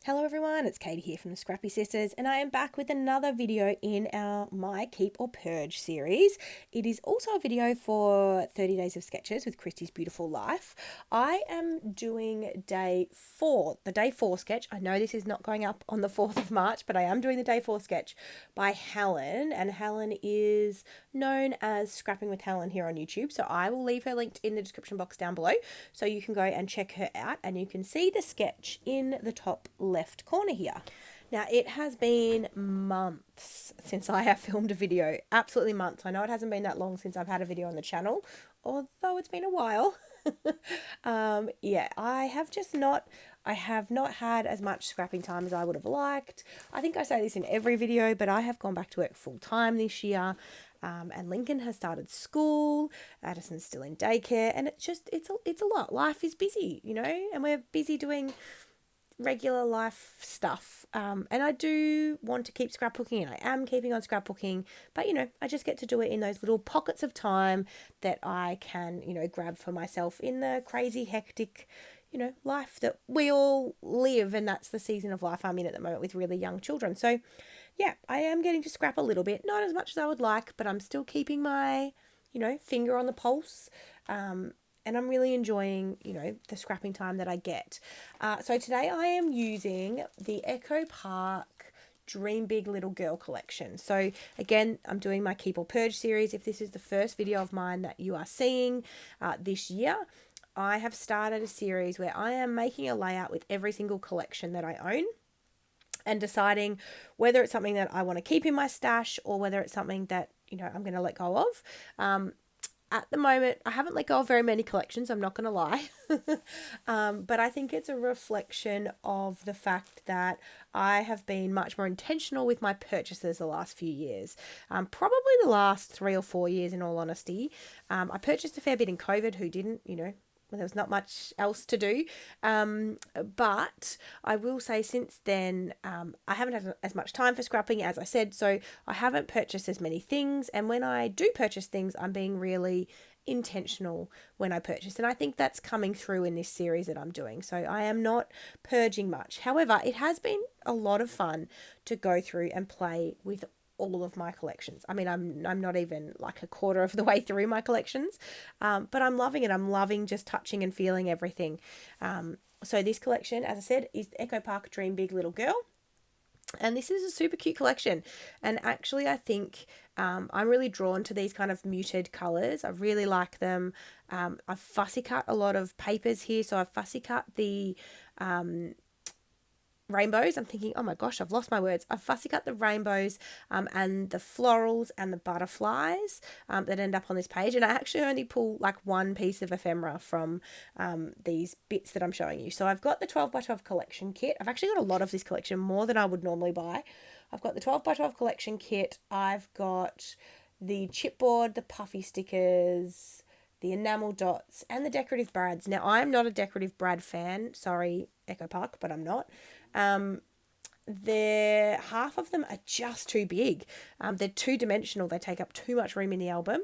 Hello everyone, it's Katie here from the Scrappy Sisters, and I am back with another video in our My Keep or Purge series. It is also a video for 30 Days of Sketches with Christy's Beautiful Life. I am doing day 4, the day 4 sketch. I know this is not going up on the 4th of March, but I am doing the day 4 sketch by Helen, and Helen is known as Scrapping with Helen here on YouTube, so I will leave her linked in the description box down below so you can go and check her out, and you can see the sketch in the top left corner here. Now, it has been months since I have filmed a video. Absolutely months. I know it hasn't been that long since I've had a video on the channel, although it's been a while. I have not had as much scrapping time as I would have liked. I think I say this in every video, but I have gone back to work full time this year. And Lincoln has started school. Addison's still in daycare, and it's a lot. Life is busy, and we're busy doing regular life stuff. And I do want to keep scrapbooking, and I am keeping on scrapbooking, but I just get to do it in those little pockets of time that I can, grab for myself in the crazy, hectic, life that we all live. And that's the season of life I'm in at the moment with really young children. So yeah, I am getting to scrap a little bit, not as much as I would like, but I'm still keeping my, finger on the pulse. And I'm really enjoying, the scrapping time that I get. So today I am using the Echo Park Dream Big Little Girl collection. So again, I'm doing my Keep or Purge series. If this is the first video of mine that you are seeing this year, I have started a series where I am making a layout with every single collection that I own, and deciding whether it's something that I want to keep in my stash or whether it's something that, I'm going to let go of. At the moment, I haven't let go of very many collections, I'm not going to lie. But I think it's a reflection of the fact that I have been much more intentional with my purchases the last few years. Probably the last 3 or 4 years, in all honesty. I purchased a fair bit in COVID. Who didn't, there was not much else to do. But I will say since then, I haven't had as much time for scrapping, as I said, so I haven't purchased as many things. And when I do purchase things, I'm being really intentional when I purchase. And I think that's coming through in this series that I'm doing. So I am not purging much. However, it has been a lot of fun to go through and play with all of my collections. I mean, I'm not even like a quarter of the way through my collections, but I'm loving it. I'm loving just touching and feeling everything. So this collection, as I said, is the Echo Park Dream Big Little Girl. And this is a super cute collection. And actually, I think I'm really drawn to these kind of muted colours. I really like them. I've fussy cut a lot of papers here. So I've fussy cut the rainbows. I'm thinking, oh my gosh, I've lost my words. I've fussy cut the rainbows and the florals and the butterflies that end up on this page. And I actually only pull like one piece of ephemera from these bits that I'm showing you. So I've got the 12 by 12 collection kit. I've actually got a lot of this collection, more than I would normally buy. I've got the 12 by 12 collection kit. I've got the chipboard, the puffy stickers, the enamel dots, and the decorative brads. Now, I'm not a decorative brad fan. Sorry, Echo Park, but I'm not. Half of them are just too big. They're two-dimensional. They take up too much room in the album.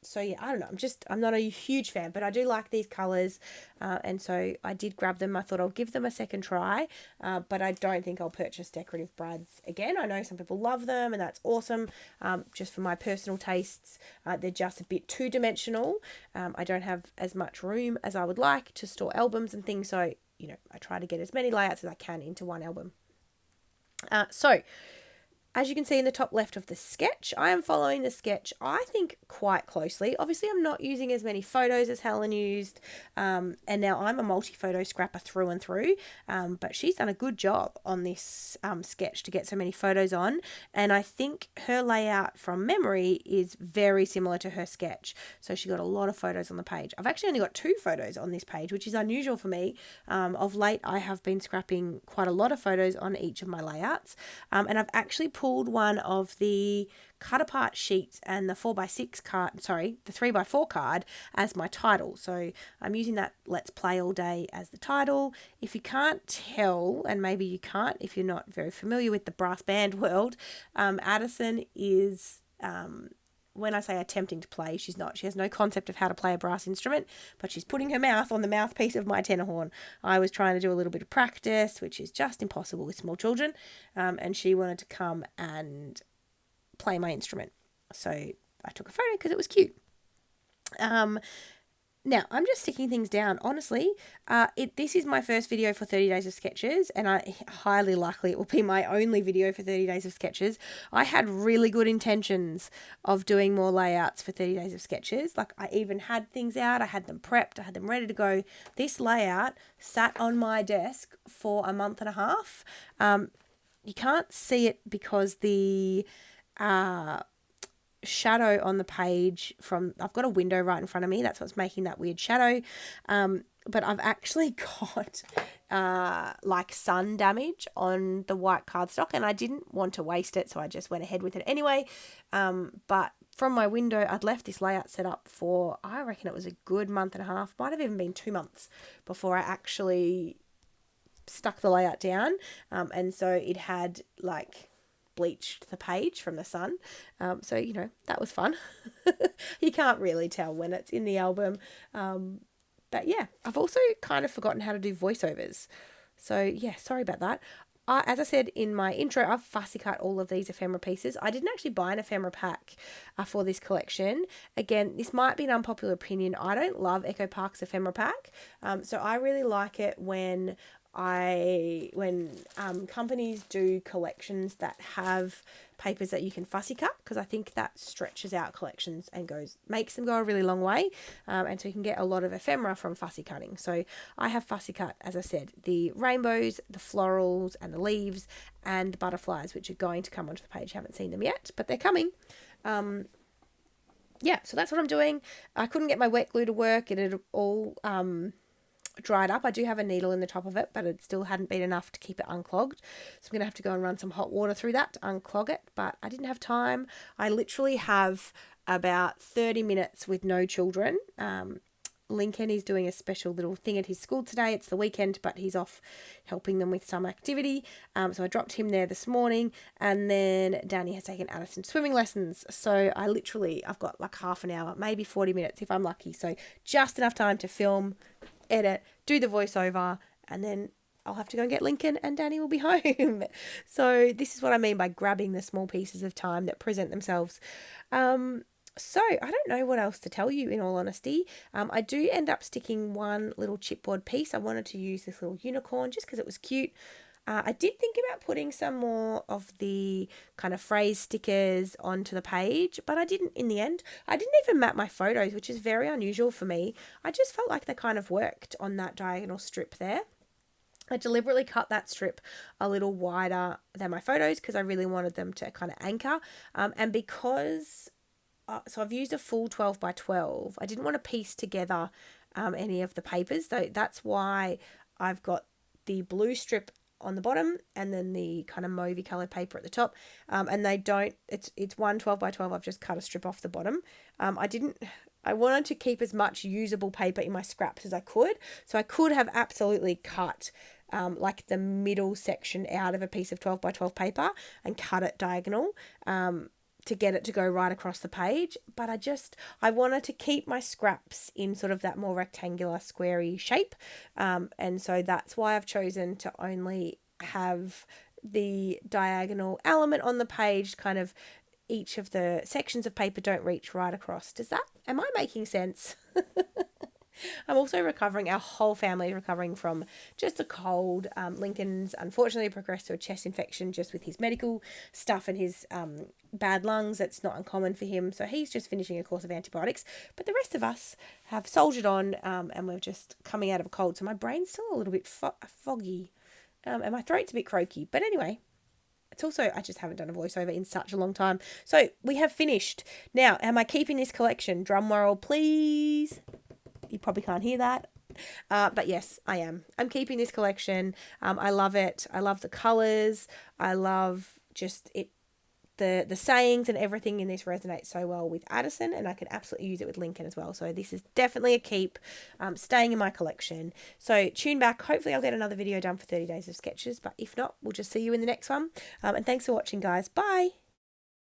So yeah, I don't know. I'm not a huge fan, but I do like these colours. And so I did grab them. I thought I'll give them a second try. But I don't think I'll purchase decorative brads again. I know some people love them, and that's awesome. Just for my personal tastes, they're just a bit two-dimensional. I don't have as much room as I would like to store albums and things. So I try to get as many layouts as I can into one album. So, as you can see in the top left of the sketch, I am following the sketch, I think, quite closely. Obviously, I'm not using as many photos as Helen used, and now I'm a multi-photo scrapper through and through, but she's done a good job on this sketch to get so many photos on, and I think her layout from memory is very similar to her sketch, so she got a lot of photos on the page. I've actually only got 2 photos on this page, which is unusual for me. Of late, I have been scrapping quite a lot of photos on each of my layouts, and I've actually pulled one of the cut apart sheets and the 4x6 card, the 3x4 card as my title. So I'm using that Let's Play All Day as the title. If you can't tell, and maybe you can't if you're not very familiar with the brass band world, Addison is when I say attempting to play, she's not. She has no concept of how to play a brass instrument, but she's putting her mouth on the mouthpiece of my tenor horn. I was trying to do a little bit of practice, which is just impossible with small children, and she wanted to come and play my instrument. So I took a photo because it was cute. Now, I'm just sticking things down. Honestly, this is my first video for 30 Days of Sketches, and highly likely it will be my only video for 30 Days of Sketches. I had really good intentions of doing more layouts for 30 Days of Sketches. Like, I even had things out. I had them prepped. I had them ready to go. This layout sat on my desk for a month and a half. You can't see it because the shadow on the page I've got a window right in front of me. That's what's making that weird shadow. But I've actually got like sun damage on the white cardstock, and I didn't want to waste it, so I just went ahead with it anyway. But from my window, I'd left this layout set up for, I reckon it was a good month and a half, might have even been 2 months before I actually stuck the layout down. And so it had like bleached the page from the sun. So, you know, that was fun. You can't really tell when it's in the album. But yeah, I've also kind of forgotten how to do voiceovers. So yeah, sorry about that. As I said in my intro, I've fussy cut all of these ephemera pieces. I didn't actually buy an ephemera pack for this collection. Again, this might be an unpopular opinion. I don't love Echo Park's ephemera pack. So I really like it when companies do collections that have papers that you can fussy cut, because I think that stretches out collections and makes them go a really long way, and so you can get a lot of ephemera from fussy cutting. So I have fussy cut, as I said, the rainbows, the florals, and the leaves, and the butterflies, which are going to come onto the page. I haven't seen them yet, but they're coming. Yeah, so that's what I'm doing. I couldn't get my wet glue to work. It had all dried up. I do have a needle in the top of it, but it still hadn't been enough to keep it unclogged. So I'm going to have to go and run some hot water through that to unclog it, but I didn't have time. I literally have about 30 minutes with no children. Lincoln is doing a special little thing at his school today. It's the weekend, but he's off helping them with some activity. So I dropped him there this morning, and then Danny has taken Addison swimming lessons. So I've got like half an hour, maybe 40 minutes if I'm lucky. So just enough time to film, edit, do the voiceover, and then I'll have to go and get Lincoln and Danny will be home. So this is what I mean by grabbing the small pieces of time that present themselves. So I don't know what else to tell you, in all honesty. I do end up sticking one little chipboard piece. I wanted to use this little unicorn just because it was cute. I did think about putting some more of the kind of phrase stickers onto the page, but I didn't in the end. I didn't even map my photos, which is very unusual for me. I just felt like they kind of worked on that diagonal strip there. I deliberately cut that strip a little wider than my photos because I really wanted them to kind of anchor. And because, so I've used a full 12 by 12. I didn't want to piece together any of the papers, so that's why I've got the blue strip on the bottom and then the kind of mauvey coloured paper at the top, and they don't, it's one 12 by 12. I've just cut a strip off the bottom. I wanted to keep as much usable paper in my scraps as I could, so I could have absolutely cut like the middle section out of a piece of 12 by 12 paper and cut it diagonal to get it to go right across the page, but I wanted to keep my scraps in sort of that more rectangular squarey shape, and so that's why I've chosen to only have the diagonal element on the page. Kind of each of the sections of paper don't reach right across. Am I making sense? I'm also recovering. Our whole family is recovering from just a cold. Lincoln's unfortunately progressed to a chest infection just with his medical stuff and his bad lungs. That's not uncommon for him. So he's just finishing a course of antibiotics. But the rest of us have soldiered on, and we're just coming out of a cold. So my brain's still a little bit foggy, and my throat's a bit croaky. But anyway, it's also, I just haven't done a voiceover in such a long time. So we have finished. Now, am I keeping this collection? Drum roll, please. You probably can't hear that. But yes, I am. I'm keeping this collection. I love it. I love the colours. I love just it. The sayings and everything in this resonates so well with Addison, and I can absolutely use it with Lincoln as well. So this is definitely a keep, staying in my collection. So tune back. Hopefully I'll get another video done for 30 Days of Sketches, but if not, we'll just see you in the next one. And thanks for watching, guys. Bye.